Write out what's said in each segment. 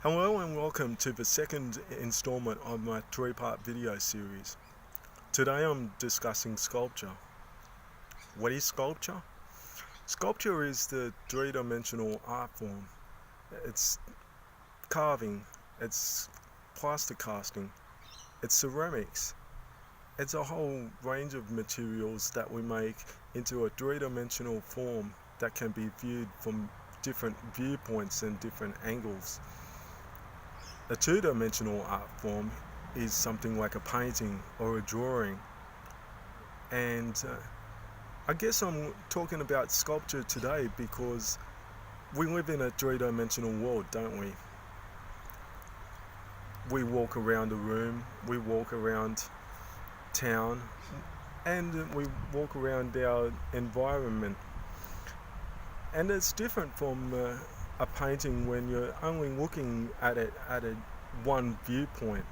Hello and welcome to the second installment of my three-part video series. Today I'm discussing sculpture. What is sculpture? Sculpture is the three-dimensional art form. It's carving, it's plaster casting, it's ceramics. It's a whole range of materials that we make into a three-dimensional form that can be viewed from different viewpoints and different angles. A two-dimensional art form is something like a painting or a drawing, and I guess I'm talking about sculpture today because we live in a three-dimensional world, don't we? We walk around a room, we walk around town, and we walk around our environment, and it's different from a painting when you're only looking at it at a one viewpoint,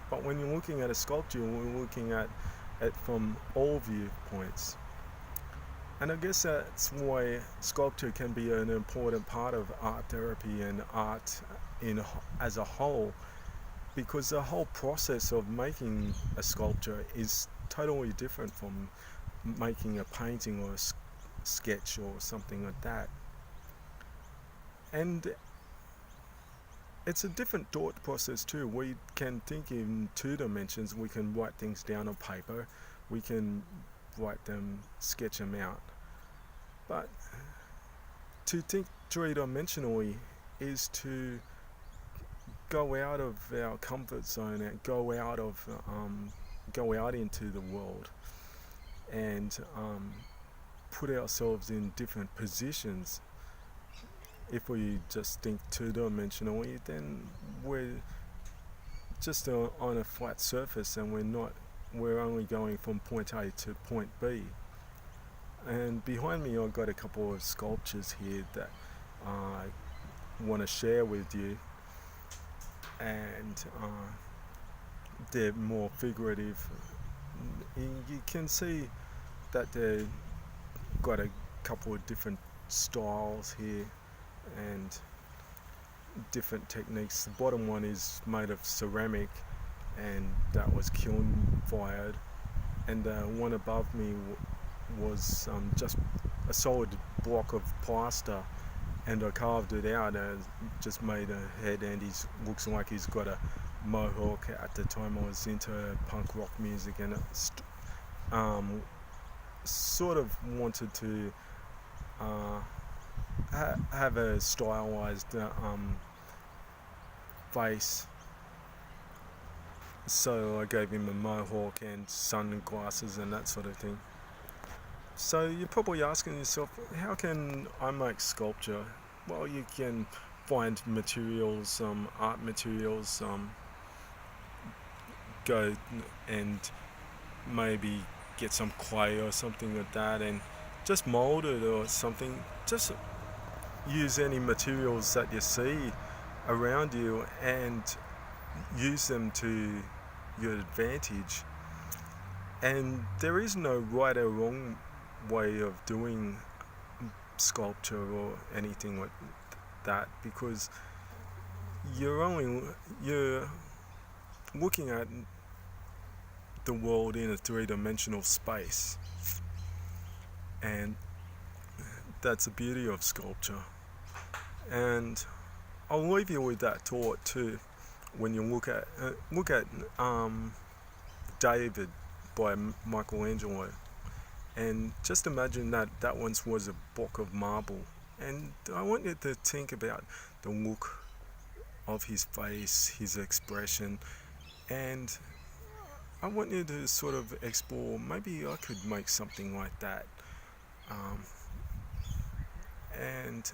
but when you're looking at a sculpture, we're looking at it from all viewpoints. And I guess that's why sculpture can be an important part of art therapy and art as a whole, because the whole process of making a sculpture is totally different from making a painting or a sketch or something like that. And it's a different thought process too. We can think in two dimensions. We can write things down on paper. We can write them, sketch them out. But to think three-dimensionally is to go out of our comfort zone and go out into the world and put ourselves in different positions. If we just think two-dimensionally, then we're just on a flat surface, and we're only going from point A to point B. And behind me I've got a couple of sculptures here that I want to share with you, and they're more figurative. You can see that they've got a couple of different styles here and different techniques. The bottom one is made of ceramic, and that was kiln fired, and one above me was just a solid block of plaster, and I carved it out and just made a head, and he looks like he's got a mohawk. At the time I was into punk rock music, and sort of wanted to have a stylized face, so I gave him a mohawk and sunglasses and that sort of thing. So you're probably asking yourself, how can I make sculpture? Well, you can find materials, art materials, go and maybe get some clay or something like that and just mold it or something. Just use any materials that you see around you and use them to your advantage. And there is no right or wrong way of doing sculpture or anything like that, because you're looking at the world in a three-dimensional space, and that's the beauty of sculpture. And I'll leave you with that thought too when you look at David by Michelangelo, and just imagine that once was a block of marble, and I want you to think about the look of his face, his expression, and I want you to sort of explore, maybe I could make something like that. And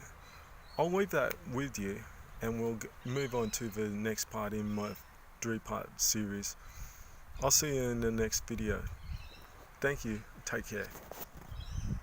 I'll leave that with you, and we'll move on to the next part in my three-part series. I'll see you in the next video. Thank you. Take care.